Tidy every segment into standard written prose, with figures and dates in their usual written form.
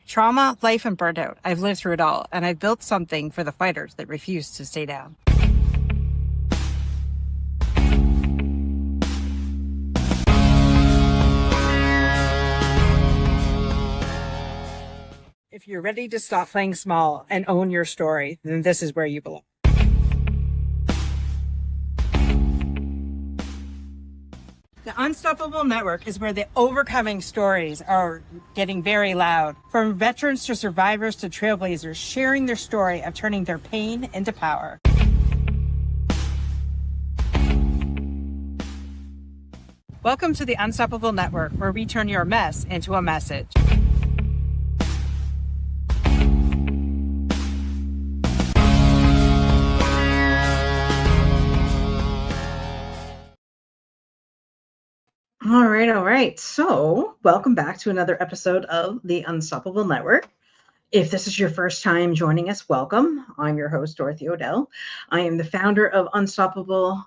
Trauma, life, and burnout. I've lived through it all, and I've built something for the fighters that refuse to stay down. If you're ready to stop playing small and own your story, then this is where you belong. The Unstoppable Network is where the overcoming stories are getting very loud. From veterans to survivors to trailblazers, sharing their story of turning their pain into power. Welcome to the Unstoppable Network, where we turn your mess into a message. All right. So, welcome back to another episode of the Unstoppable Network. If this is your first time joining us, welcome. I'm your host, Dorothy Odell. I am the founder of Unstoppable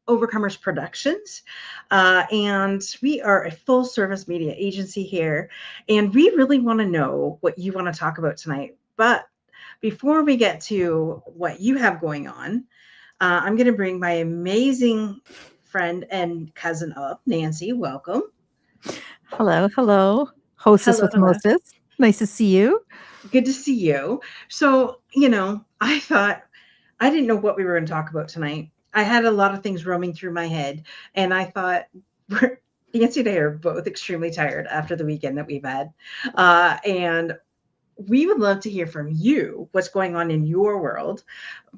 Overcomers Productions, and we are a full-service media agency here, and we really want to know what you want to talk about tonight. But before we get to what you have going on, I'm going to bring my amazing friend and cousin up, Nancy. Welcome. Hello. Hostess with mostess. Nice to see you. Good to see you. So, I thought, I didn't know what we were going to talk about tonight. I had a lot of things roaming through my head, and I thought, Nancy and I are both extremely tired after the weekend that we've had. And we would love to hear from you what's going on in your world.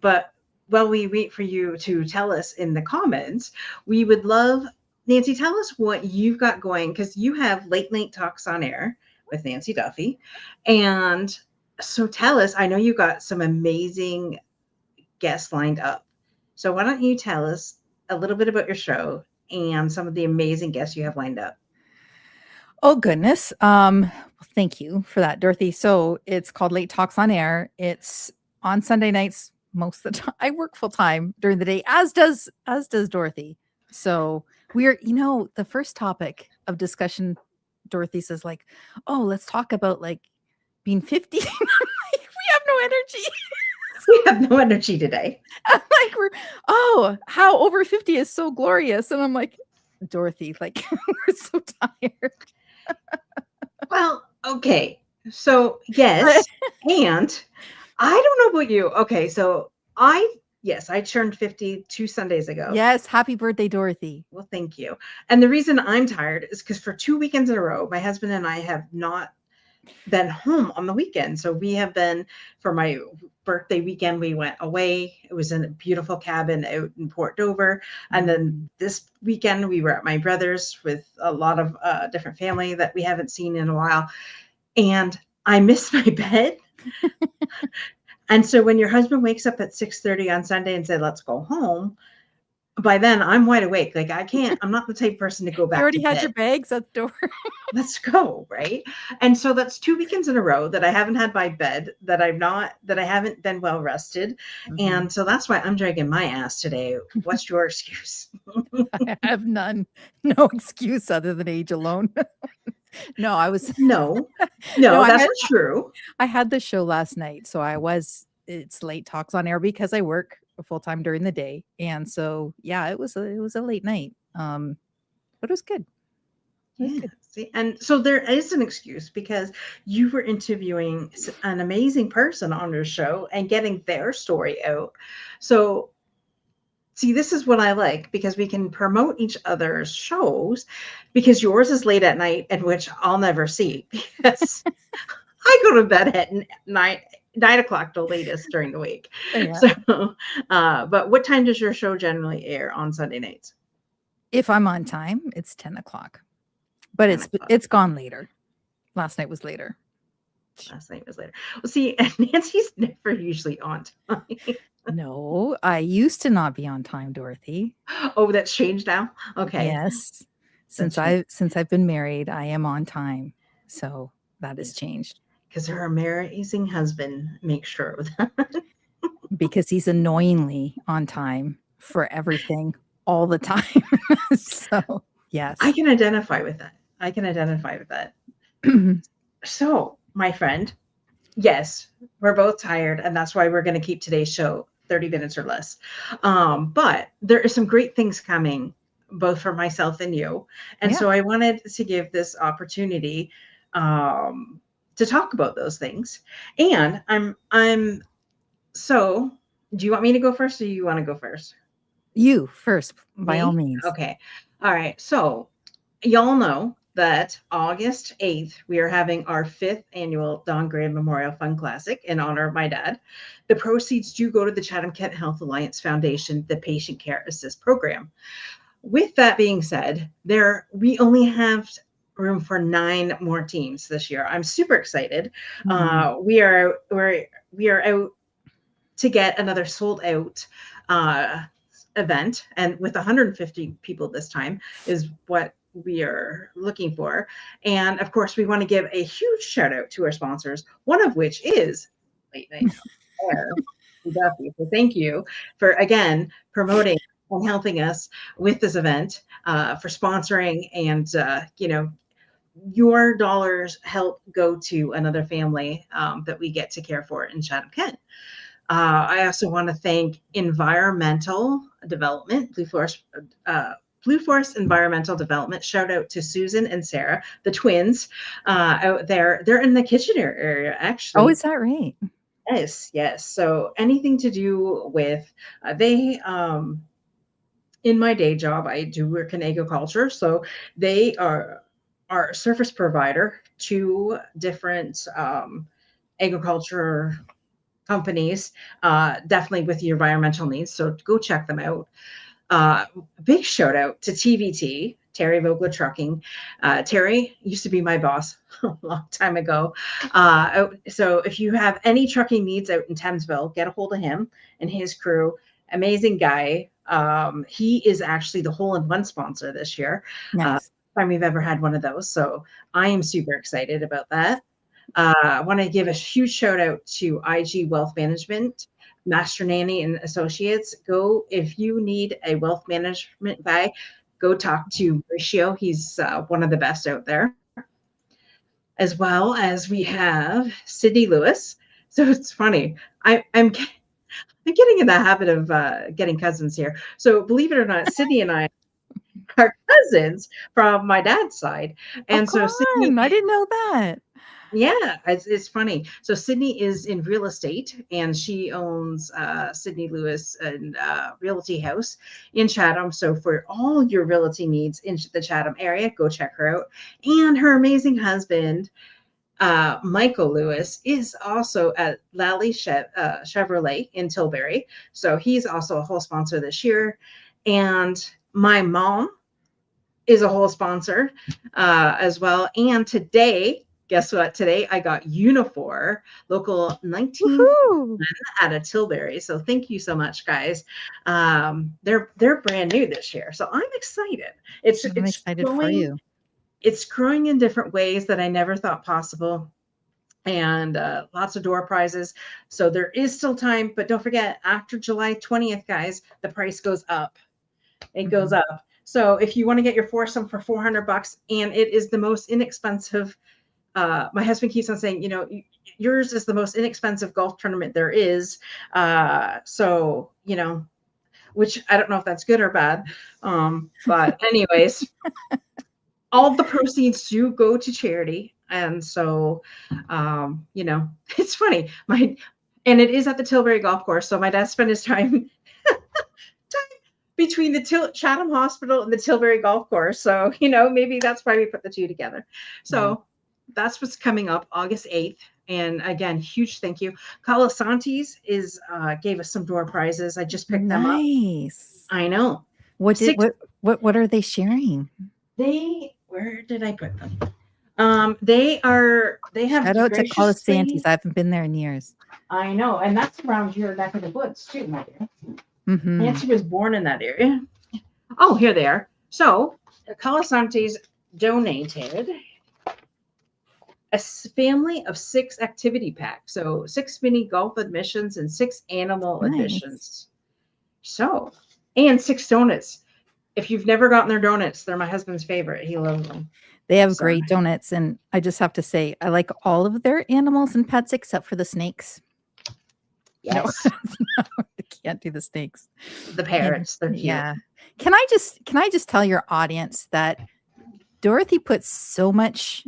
But while we wait for you to tell us in the comments, we would love, Nancy, tell us what you've got going, because you have Late Night Talks on Air with Nancy Duffy. And so tell us, I know you got some amazing guests lined up. So why don't you tell us a little bit about your show and some of the amazing guests you have lined up? Oh, goodness. Well, thank you for that, Dorothy. So it's called Late Talks on Air. It's on Sunday nights. Most of the time I work full time during the day, as does Dorothy. So we're, the first topic of discussion, Dorothy says, like, oh, let's talk about like being 50. We have no energy. We have no energy today. I'm like, how over 50 is so glorious. And I'm like, Dorothy, like, we're so tired. Well, okay. So yes, and I don't know about you. Okay, so I turned 50 2 Sundays ago. Yes, happy birthday, Dorothy. Well, thank you. And the reason I'm tired is because for 2 weekends in a row, my husband and I have not been home on the weekend. So we have been, for my birthday weekend, we went away. It was in a beautiful cabin out in Port Dover. And then this weekend we were at my brother's with a lot of different family that we haven't seen in a while. And I missed my bed. And so when your husband wakes up at 6:30 on Sunday and said, let's go home, by then I'm wide awake. Like I'm not the type of person to go back. You already had your bags at the door. Let's go. Right. And so that's 2 weekends in a row that I haven't had my bed, that I haven't been well rested. Mm-hmm. And so that's why I'm dragging my ass today. What's your excuse? I have none. No excuse other than age alone. No, I was no, that's not true. I had the show last night, so it's Late Talks on Air because I work full time during the day, and so yeah, it was a late night, but it was good. Good. See, and so there is an excuse because you were interviewing an amazing person on your show and getting their story out. So see, this is what I like, because we can promote each other's shows, because yours is late at night, and which I'll never see because I go to bed at 9 o'clock the latest during the week. Yeah. So, but what time does your show generally air on Sunday nights? If I'm on time, it's 10 o'clock, but it's gone later. Last night was later. Well, see, Nancy's never usually on time. No, I used to not be on time, Dorothy. Oh, that's changed now? Okay. Yes. Since I've been married, I am on time. So that has changed. Because her amazing husband makes sure of that. Because he's annoyingly on time for everything all the time. So, yes. I can identify with that. So, my friend, yes, we're both tired, and that's why we're going to keep today's show 30 minutes or less. But there are some great things coming, both for myself and you. And Yeah. so I wanted to give this opportunity um, to talk about those things. And I'm so, do you want me to go first or do you want to go first? You first, by all Me? means. Okay. All right. So y'all know that August 8th, we are having our fifth annual Don Graham Memorial Fun Classic in honor of my dad. The proceeds do go to the Chatham Kent Health Alliance Foundation, the Patient Care Assist Program. With that being said, we only have room for 9 more teams this year. I'm super excited. Mhm. We are out to get another sold out uh, event, and with 150 people this time is what we are looking for. And of course, we want to give a huge shout out to our sponsors, one of which is Late Night Air. So thank you for again promoting and helping us with this event, for sponsoring, and your dollars help go to another family that we get to care for in Chatham Kent. I also want to thank Environmental Development, Blue Forest Environmental Development. Shout out to Susan and Sarah, the twins, out there. They're in the Kitchener area, Oh, actually. is that right? Yes, yes. So anything to do with they in my day job, I do work in agriculture, so they are our service provider to different agriculture companies, definitely with the environmental needs. So go check them out. Big shout out to TVT, Terry Vogler Trucking. Terry used to be my boss a long time ago. So if you have any trucking needs out in Thamesville, get a hold of him and his crew. Amazing guy. He is actually the hole-in-one sponsor this year. Nice. Time we've ever had one of those. So I am super excited about that. I want to give a huge shout out to IG Wealth Management, Master Nanny and Associates. Go if you need a wealth management guy, go talk to Mauricio. He's one of the best out there. As well as we have Sydney Lewis. So it's funny. I'm getting in the habit of getting cousins here. So believe it or not, Sydney and I are cousins from my dad's side, Oh, and come so Sydney. on. I didn't know that. Yeah, it's funny. So Sydney is in real estate, and she owns Sydney Lewis and Realty House in Chatham. So for all your realty needs in the Chatham area, go check her out. And her amazing husband, Michael Lewis, is also at Chevrolet in Tilbury. So he's also a whole sponsor this year. And my mom is a whole sponsor as well. And today, guess what? Today I got Unifor, local 19 Woohoo. out of Tilbury. So thank you so much, guys. They're brand new this year, so I'm excited. It's I'm it's excited for growing. you. It's growing in different ways that I never thought possible. And lots of door prizes. So there is still time, but don't forget, after July 20th, guys, the price goes up. It goes Mhm. up. So if you want to get your foursome for $400, and it is the most inexpensive, my husband keeps on saying, yours is the most inexpensive golf tournament there is. So, which I don't know if that's good or bad. But anyways, all the proceeds do go to charity. And so, it's funny. And it is at the Tilbury Golf Course. So my dad spent his time between the Chatham Hospital and the Tilbury Golf Course. So, maybe that's why we put the two together. Yeah. So that's what's coming up August 8th. And again, huge thank you. Colasantes gave us some door prizes. I just picked them up. Nice. I know. What did Six, what are they sharing? where did I put them? They have Shout out to Colasantes. graciously, I haven't been there in years. I know, and that's around your neck of the woods too, my dear. Mhm. Nancy was born in that area. Oh, here they are. So, Colasantes donated a family of 6 activity packs. So, 6 mini golf admissions and 6 animal Nice. admissions. So, and 6 donuts. If you've never gotten their donuts, they're my husband's favorite. He loves them. They have So great donuts, and I just have to say, I like all of their animals and pets except for the snakes. No, yes, no, I can't do the snakes. the And parrots, they're cute. yeah. Can I just tell your audience that Dorothy puts so much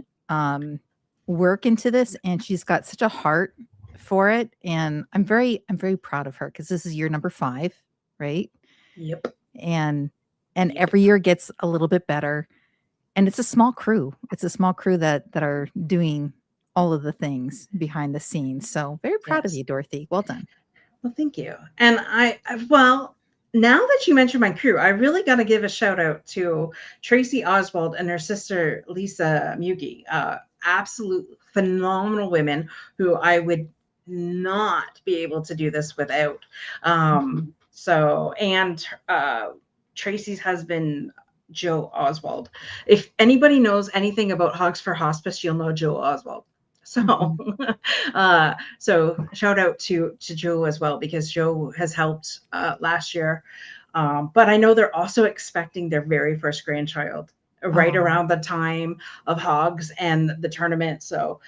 work into this, and she's got such a heart for it, and I'm very proud of her because this is year number 5, right? Yep. And and Yep. every year gets a little bit better, and it's a small crew. It's a small crew that are doing all of the things behind the scenes. So very proud of Yes. you, Dorothy. Well done. Well, thank you. And well, now that you mentioned my crew, I really got to give a shout out to Tracy Oswald and her sister Lisa Mugi. Absolute phenomenal women who I would not be able to do this without. Mhm. So, and Tracy's husband, Joe Oswald. If anybody knows anything about Hogs for Hospice, you'll know Joe Oswald. So, Mhm. so shout out to Joe as well because Joe has helped last year. But I know they're also expecting their very first grandchild right Oh, around the time of Hogs and the tournament. So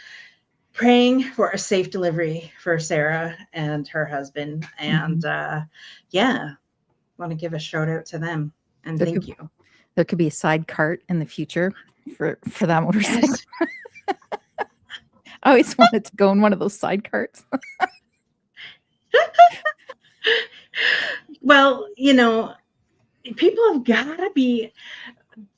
praying for a safe delivery for Sarah and her husband. And mhm. yeah, want to give a shout out to them and There thank could you. there could be a side cart in the future for that motorcycle. Yes. I always wanted to go in one of those side carts. Well, people have got to be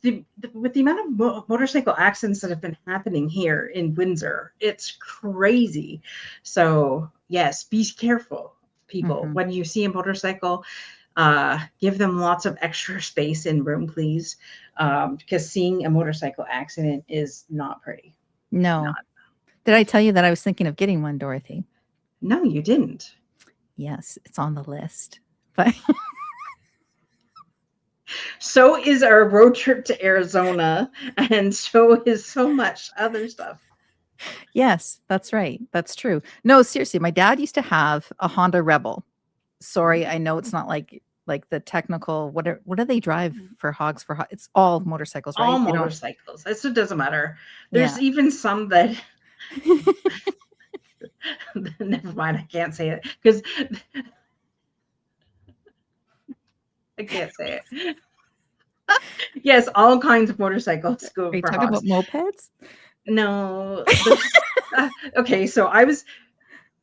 with the amount of motorcycle accidents that have been happening here in Windsor, it's crazy. So yes, be careful, people. Mhm. When you see a motorcycle, give them lots of extra space in room, please, because seeing a motorcycle accident is not pretty. No. Not. Did I tell you that I was thinking of getting one, Dorothy? No, you didn't. Yes, it's on the list. But So is our road trip to Arizona, and so is so much other stuff. yes, that's right. That's true. No, seriously, my dad used to have a Honda Rebel. Sorry, I know it's not like the technical what do they drive for hogs for it's all motorcycles, All right? They don't. motorcycles. It doesn't matter. Yeah. There's even some that never mind. I can't say it because I can't say it. Yes, all kinds of motorcycles go Are you for talking hogs. about mopeds? No, there's okay. So I was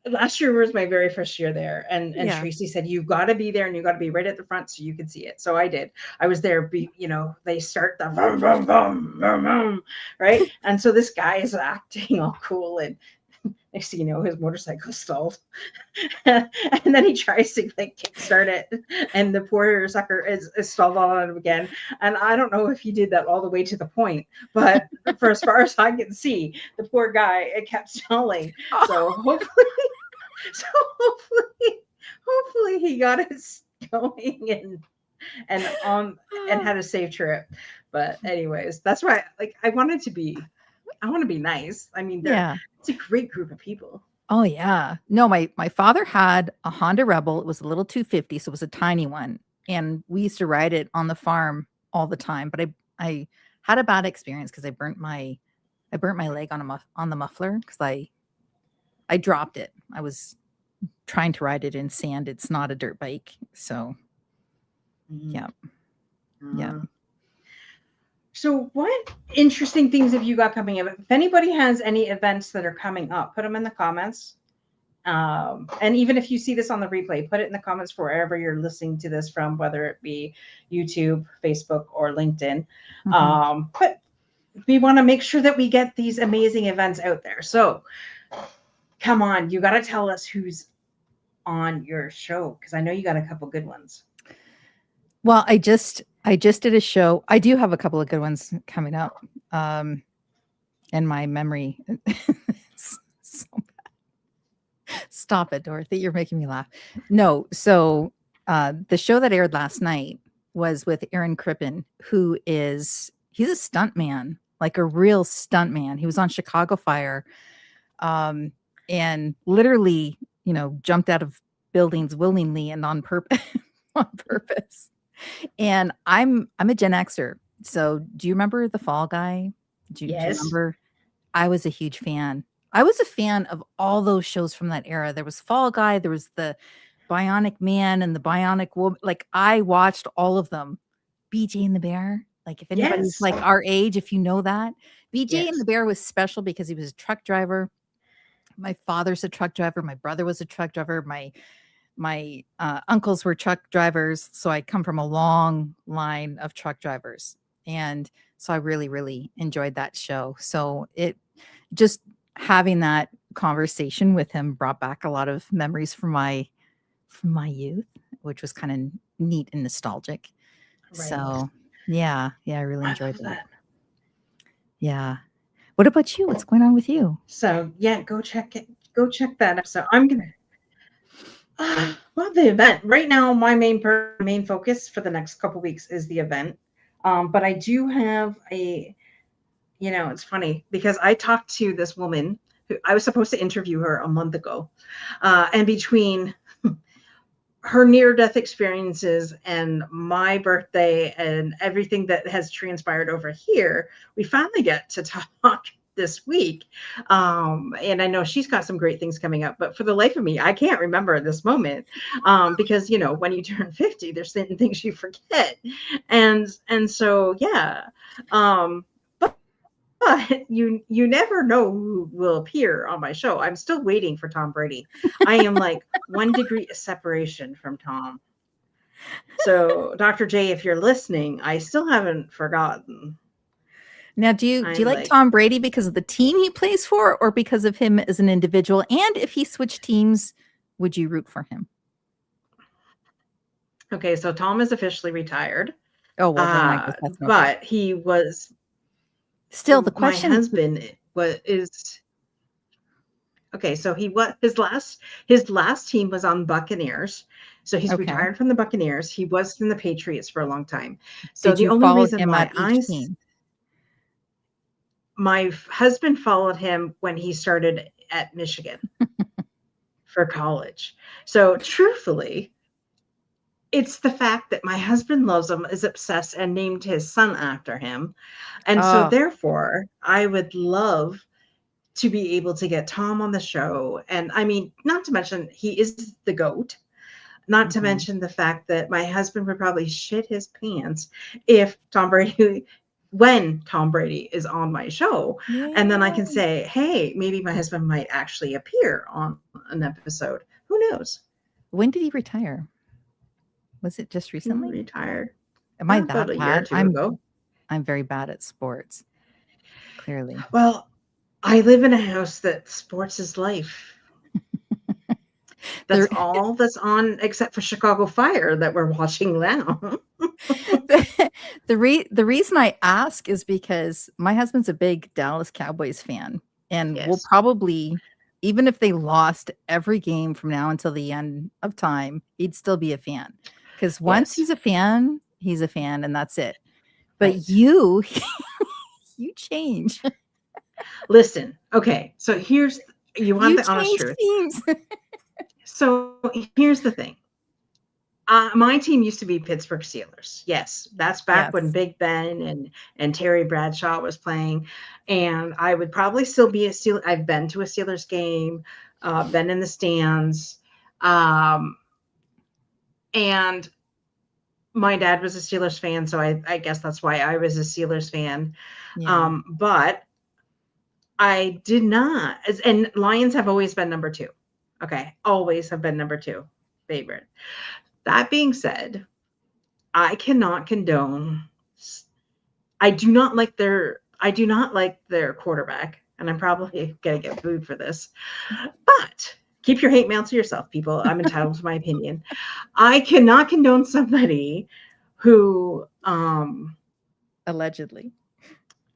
last year was my very first year there, and Yeah. Tracy said you got to be there and you got to be right at the front so you can see it. So I did. I was there. They start the vroom, vroom, vroom, vroom, vroom, right, and so this guy is acting all cool, and next thing you know, his motorcycle stalled. And then he tries to like kickstart it, and the poor sucker is stalled on him again. And I don't know if he did that all the way to the point, but for as far as I can see, the poor guy it kept stalling. So hopefully, so hopefully he got us going and on and had a safe trip. But anyways, that's why like I want to be nice. I mean, Yeah. it's a great group of people. Oh, yeah. No, my father had a Honda Rebel. It was a little 250, so it was a tiny one, and we used to ride it on the farm all the time, but I had a bad experience because I burnt my leg on the muffler because I dropped it. I was trying to ride it in sand. It's not a dirt bike. So, Mm. yeah. Yeah. Uh, So, what interesting things have you got coming up? If anybody has any events that are coming up, put them in the comments. And even if you see this on the replay, put it in the comments for wherever you're listening to this from, whether it be YouTube, Facebook, or LinkedIn. Mhm. But we want to make sure that we get these amazing events out there. So, come on, you got to tell us who's on your show because I know you got a couple good ones. Well, I just did a show. I do have a couple of good ones coming up. Um, in my memory. So stop it, Dorothy. You're making me laugh. No, so the show that aired last night was with Aaron Crippen, he's a stunt man, like a real stunt man. He was on Chicago Fire, um, and literally, jumped out of buildings willingly and on purpose. On purpose. And I'm a Gen Xer. So do you remember the Fall Guy? Do you Yes. remember? I was a huge fan. I was a fan of all those shows from that era. There was Fall Guy, there was the Bionic Man and the Bionic Woman. Like, I watched all of them. BJ and the Bear, like, if anybody's, Yes. like, our age, if you know that. BJ and Yes. the Bear was special because he was a truck driver. My father's a truck driver, my brother was a truck driver, my uncles were truck drivers, so I come from a long line of truck drivers, and so I really, really enjoyed that show. So it just having that conversation with him brought back a lot of memories from my youth, which was kind of neat and nostalgic. Right. So, yeah, yeah, I really I enjoyed love that. that. Yeah. What about you? What's going on with you? So yeah, go check it. Go check that episode. I'm gonna. Well, the event right now. My main focus for the next couple weeks is the event. But I do have a. It's funny because I talked to this woman who I was supposed to interview her a month ago, and between her near death experiences and my birthday and everything that has transpired over here, we finally get to talk this week. And I know she's got some great things coming up, but for the life of me, I can't remember this moment, because when you turn 50, there's certain things you forget, and so yeah. Um, but you never know who will appear on my show. I'm still waiting for Tom Brady. I am like 1 degree of separation from Tom. So, Dr. J, if you're listening, I still haven't forgotten. Now, do you I'm like like, Tom Brady because of the team he plays for, or because of him as an individual? And if he switched teams, would you root for him? okay, so Tom is officially retired. Oh, well, then I guess that's no good. But he was Still, the my question, husband was is okay, so his last team was on Buccaneers. So he's okay. retired from the Buccaneers. He was in the Patriots for a long time. So Did the you only follow reason him at why each team? my husband followed him when he started at Michigan for college. So truthfully, it's the fact that my husband loves him, is obsessed, and named his son after him. And so Oh, therefore, I would love to be able to get Tom on the show. And I mean, not to mention he is the GOAT. Not to mhm. mention the fact that my husband would probably shit his pants if Tom Brady when Tom Brady is on my show. And then I can Yeah. say, hey, maybe my husband might actually appear on an episode. Who knows? When did he retire? Was it just He recently? retired Am I about that a year or bad? two ago. I'm very bad at sports, clearly. Well, I live in a house that sports is life. That's The all that's on except for Chicago Fire that we're watching now. the reason I ask is because my husband's a big Dallas Cowboys fan and will Yes. probably, even if they lost every game from now until the end of time, he'd still be a fan. Because once Yes. he's a fan and that's it. But Right. you, you change. Listen. Okay. So you want You the honest change truth. teams. So here's the thing. My team used to be Pittsburgh Steelers. Yes, that's back when Yes. Big Ben and Terry Bradshaw was playing, and I would probably still be a Steel. I've been to a Steelers game, been in the stands, um, and my dad was a Steelers fan, so I guess that's why I was a Steelers fan. Yeah. But I did not, and Lions have always been number two. Okay, always have been number two favorite. That being said, I cannot condone. I do not like their quarterback, and I'm probably gonna get booed for this. But keep your hate mail to yourself, people. I'm entitled to my opinion. I cannot condone somebody who Allegedly.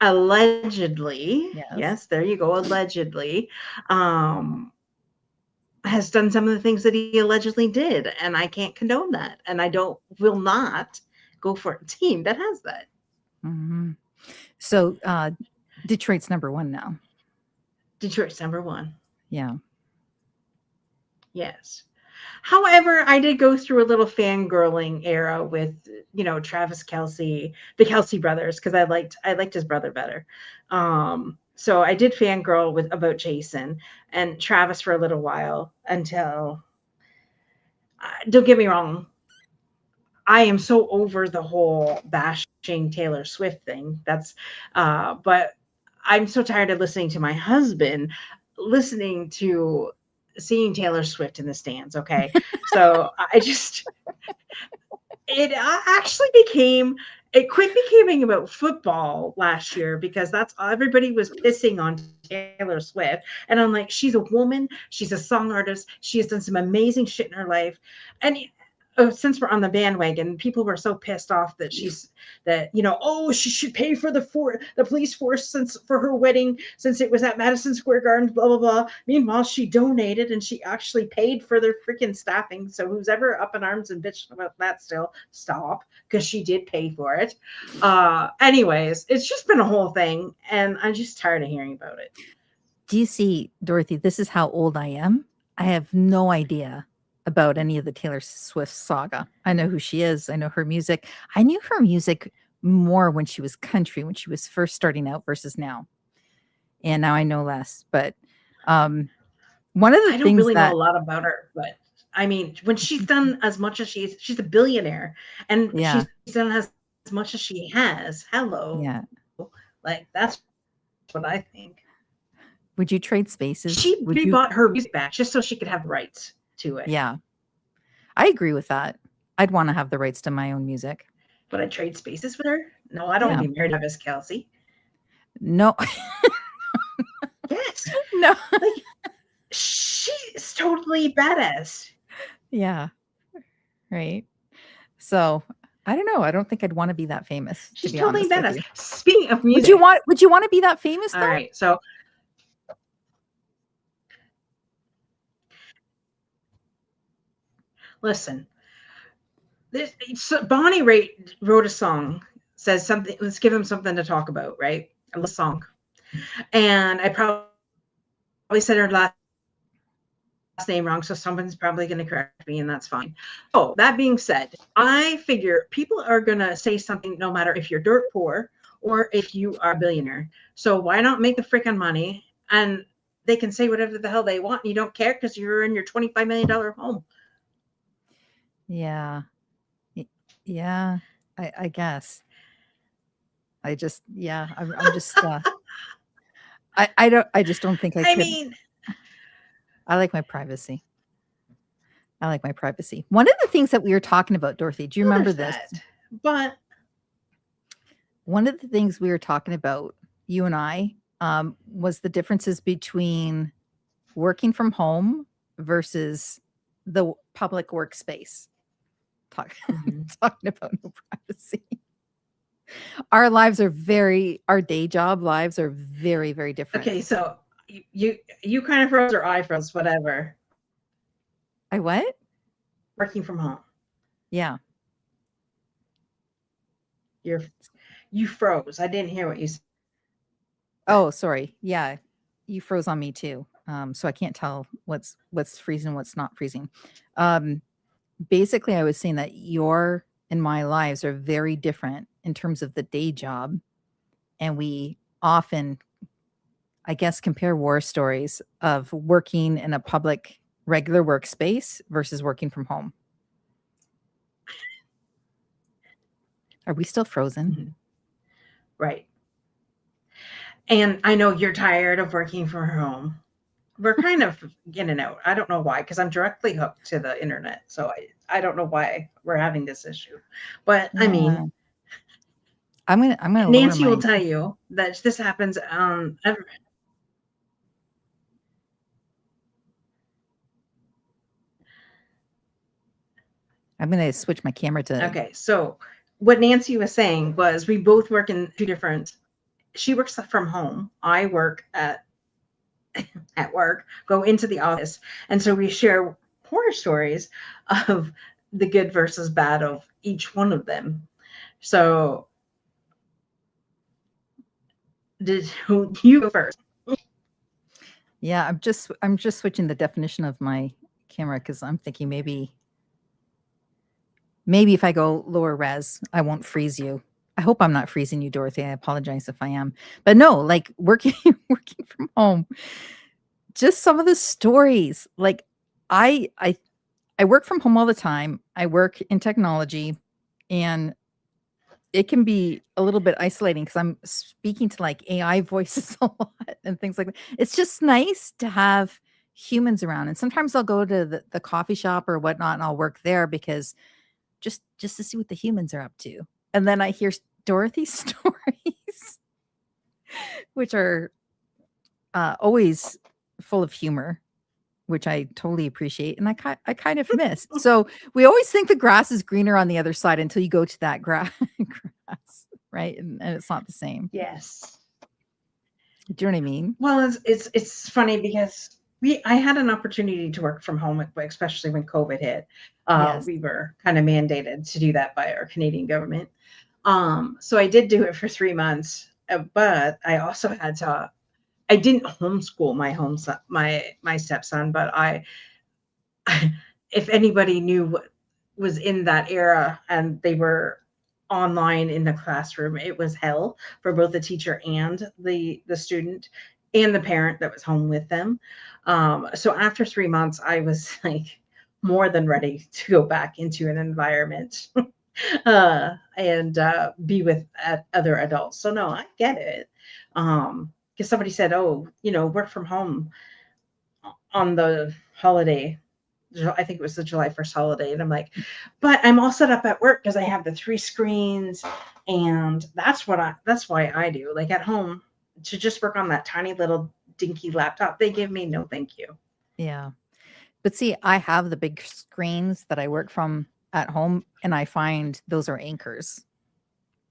allegedly, Yes. yes, there you go, allegedly, um has done some of the things that he allegedly did, and I can't condone that, and I don't will not go for a team that has that. Mhm. So, Detroit's number 1 now. Detroit's number one. Yeah. Yes. However, I did go through a little fangirling era with, Travis Kelce, the Kelce brothers, because I liked his brother better. So I did fangirl with about Jason and Travis for a little while until, don't get me wrong, I am so over the whole bashing Taylor Swift thing. But I'm so tired of listening to my husband listening to seeing Taylor Swift in the stands. Okay. So I just, it actually it quit becoming about football last year because that's everybody was pissing on Taylor Swift. And I'm like, she's a woman, she's a song artist, she has done some amazing shit in her life. And since we're on the bandwagon, people were so pissed off that she should pay for the police force since for her wedding since it was at Madison Square Garden, blah blah blah. Meanwhile, she donated and she actually paid for their freaking staffing. So who's ever up in arms and bitching about that, still stop, because she did pay for it. Anyways, it's just been a whole thing, and I'm just tired of hearing about it. Do you see, Dorothy, this is how old I am. I have no idea about any of the Taylor Swift saga. I know who she is. I know her music. I knew her music more when she was country, when she was first starting out versus now. And now I know less. But one of the I don't things really know a that, lot about her, but I mean, when she's done as much as she's a billionaire, and yeah, she's done as much as she has. Hello, yeah. like that's what I think. Would you trade spaces? She Would you? bought her music back just so she could have rights to it. Yeah, I agree with that. I'd want to have the rights to my own music. But I trade spaces with her? No, I don't want Yeah. to be married to Travis Kelce. No, Yes, no. like she's totally badass. Yeah. Right. So I don't know. I don't think I'd want to be that famous, to She's be totally honest with badass. you. Speaking of Would you music, want would you want to be that famous all though? right, so listen, Bonnie Raitt wrote a song, says something. Let's give him something to talk about, right? A little song, and I probably said her last name wrong, so someone's probably going to correct me, and that's fine. So that being said, I figure people are going to say something no matter if you're dirt poor or if you are a billionaire. So why not make the freaking money and they can say whatever the hell they want and you don't care because you're in your $25 million home. Yeah. Yeah. I guess. I'm just I just don't think I I could. mean, I like my privacy. I like my privacy. One of the things that we were talking about, Dorothy, do you well, remember there's this? that. But One of the things we were talking about, you and I, was the differences between working from home versus the public workspace. Talking about no privacy. Our day job lives are very, very different. okay, so you kind of froze or I froze, whatever. I what? Working from home. Yeah. You froze. I didn't hear what you said. Oh, sorry. Yeah. You froze on me too. So I can't tell what's freezing, what's not freezing. Basically I was saying that your and my lives are very different in terms of the day job. And we often, I guess, compare war stories of working in a public regular workspace versus working from home. Are we still frozen? Mm-hmm. Right. And I know you're tired of working from home. We're kind of in and out. I don't know why, because I'm directly hooked to the internet. So I don't know why we're having this issue. But I Yeah. mean, I'm gonna lower Nancy will my tell you that this happens I'm gonna switch my camera to okay. So what Nancy was saying was we both work in two different, she works from home. I work at work, go into the office. And so we share horror stories of the good versus bad of each one of them. So did you go first? Yeah, I'm just switching the definition of my camera because I'm thinking maybe if I go lower res, I won't freeze you. I hope I'm not freezing you, Dorothy. I apologize if I am. But no, like working working from home, just some of the stories. Like I I I work from home all the time. I work in technology, and it can be a little bit isolating because I'm speaking to like AI voices a lot and things like that. It's just nice to have humans around. And sometimes I'll go to the coffee shop or whatnot and I'll work there because just to see what the humans are up to. And then I hear Dorothy's stories, which are always full of humor, which I totally appreciate, and I kind of miss. So we always think the grass is greener on the other side until you go to that grass, right? And it's not the same. Yes. Do you know what I mean? Well, it's funny because I had an opportunity to work from home, especially when COVID hit. Yes. We were kind of mandated to do that by our Canadian government. So I did do it for 3 months, but I also had to. I didn't homeschool my stepson, but if anybody knew what was in that era and they were online in the classroom, it was hell for both the teacher and the student and the parent that was home with them. So after 3 months, I was like more than ready to go back into an environment and be with other adults. So no, I get it. Because somebody said, "Oh, work from home on the holiday." I think it was the July 1st holiday. And I'm like, but I'm all set up at work because I have the 3 screens. And that's why I do. Like at home, to just work on that tiny little dinky laptop they give me, no thank you. Yeah. But see, I have the big screens that I work from at home, and I find those are anchors.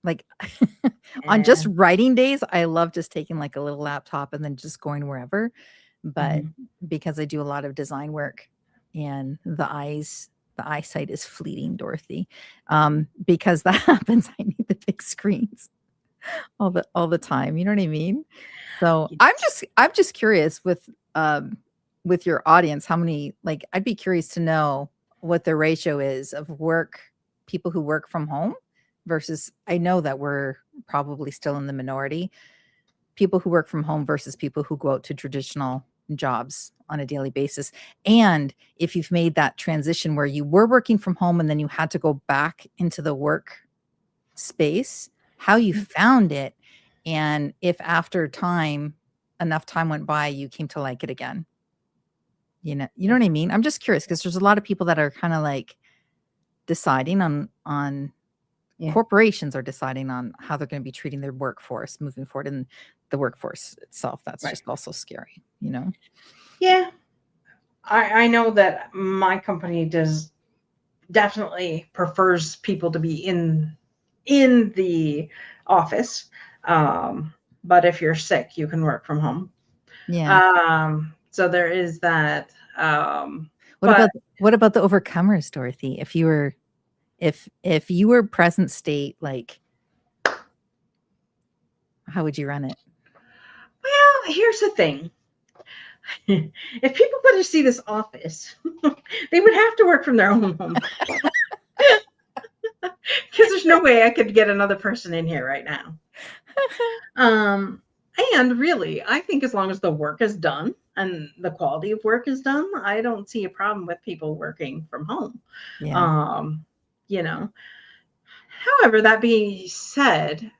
Like on just And writing days, I love just taking like a little laptop and then just going wherever. But mhm. because I do a lot of design work and the eyesight is fleeting, Dorothy. Because that happens, I need the big screens all the time. You know what I mean? So Yes. I'm just curious with your audience, how many, like, I'd be curious to know what the ratio is of people who work from home versus, I know that we're probably still in the minority, people who work from home versus people who go out to traditional jobs on a daily basis. And if you've made that transition where you were working from home and then you had to go back into the work space, how you found it, and if after enough time went by, you came to like it again. You know what I mean? I'm just curious because there's a lot of people that are kind of like deciding on Yeah. corporations are deciding on how they're going to be treating their workforce moving forward, and the workforce itself, that's Right. just also scary. Yeah. I know that my company does definitely prefers people to be in the office. Um, but if you're sick, you can work from home. Yeah. So there is that. What But about what about the overcomers, Dorothy? If you were present state, like, how would you run it? well, here's the thing. If people could to see this office, they would have to work from their own home because there's no way I could get another person in here right now. Um, and really, I think as long as the work is done and the quality of work is done, I don't see a problem with people working from home. Yeah. Um, you know, However, that being said,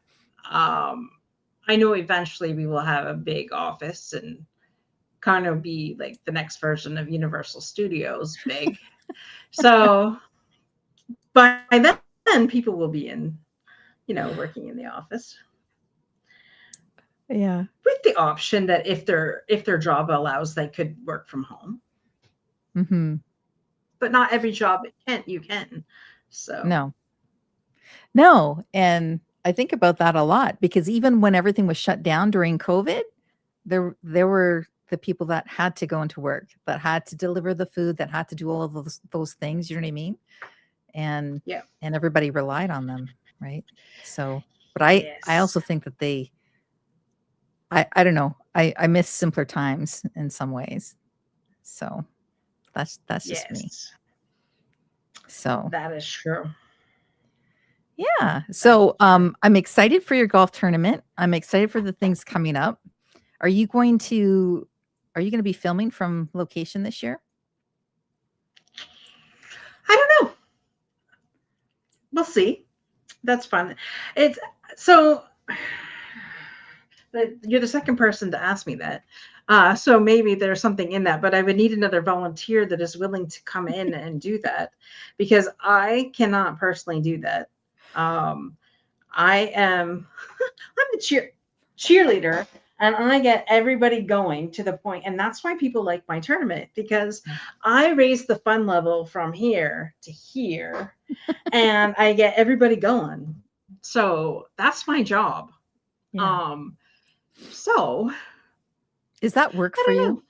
um, I know eventually we will have a big office and kind of be like the next version of Universal Studios big. So by then, people will be working in the office Yeah. with the option that if their job allows, they could work from home. Mhm. But not every job you can. So No. No, and I think about that a lot because even when everything was shut down during COVID, there were the people that had to go into work, that had to deliver the food, that had to do all of those things, you know what I mean? And yeah, and everybody relied on them, right? So, but I yes, also think that I don't know. I miss simpler times in some ways. So, That's just me. Yes, So that is true. yeah. So I'm excited for your golf tournament. I'm excited for the things coming up. Are you going to be filming from location this year? I don't know. We'll see. That's fun. It's so you're the second person to ask me that. So maybe there's something in that, but I would need another volunteer that is willing to come in and do that because I cannot personally do that. Um, I am I'm the cheerleader and I get everybody going to the point, and that's why people like my tournament because I raise the fun level from here to here and I get everybody going. So that's my job. Yeah. Um, so Is that work I for don't you? know.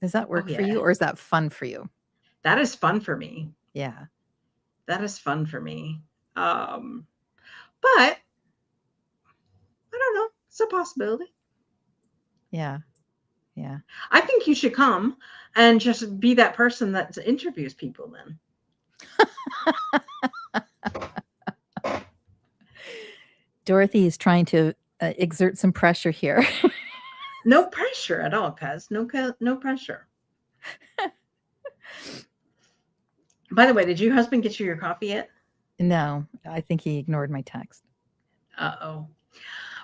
Is that Oh work for yeah, you or is that fun for you? that is fun for me. Yeah. That is fun for me. But I don't know. It's a possibility. Yeah. Yeah. I think you should come and just be that person that interviews people then. Dorothy is trying to exert some pressure here. No pressure at all, cuz. No pressure. By the way, did your husband get you your coffee yet? No, I think he ignored my text. Uh-oh.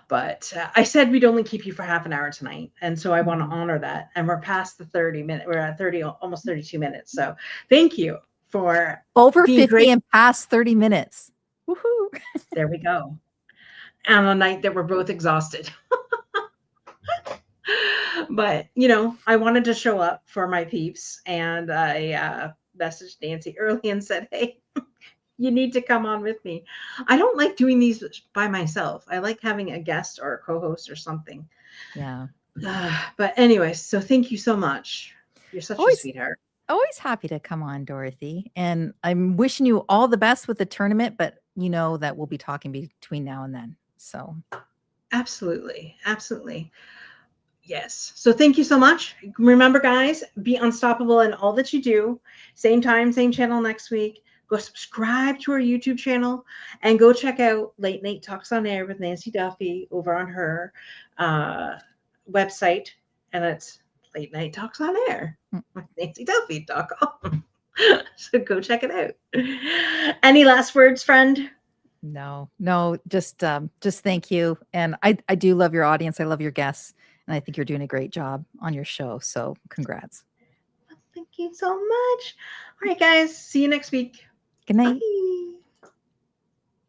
But I said we'd only keep you for half an hour tonight. And so I want to Mhm. honor that. And we're past the 30 minute. We're at 30, almost 32 minutes. So thank you for Over being 50 great. and past 30 minutes. Woohoo. There we go. On a night that we're both exhausted. But, I wanted to show up for my peeps. And I messaged Nancy early and said, hey, you need to come on with me. I don't like doing these by myself. I like having a guest or a co-host or something. Yeah. But anyways, so thank you so much. You're such a Always sweetheart. always happy to come on, Dorothy. And I'm wishing you all the best with the tournament, but you know that we'll be talking between now and then. So Absolutely. Absolutely. Yes. So thank you so much. Remember, guys, be unstoppable in all that you do. Same time, same channel next week. Go subscribe to our YouTube channel and go check out Late Night Talks on Air with Nancy Duffy over on her uh, website. And it's Late Night Talks on Air with NancyDuffy.com. So go check it out. Any last words, friend? no, just thank you. And I do love your audience. I love your guests. And I think you're doing a great job on your show. So congrats. Thank you so much. All right, guys. See you next week. Good night. Bye.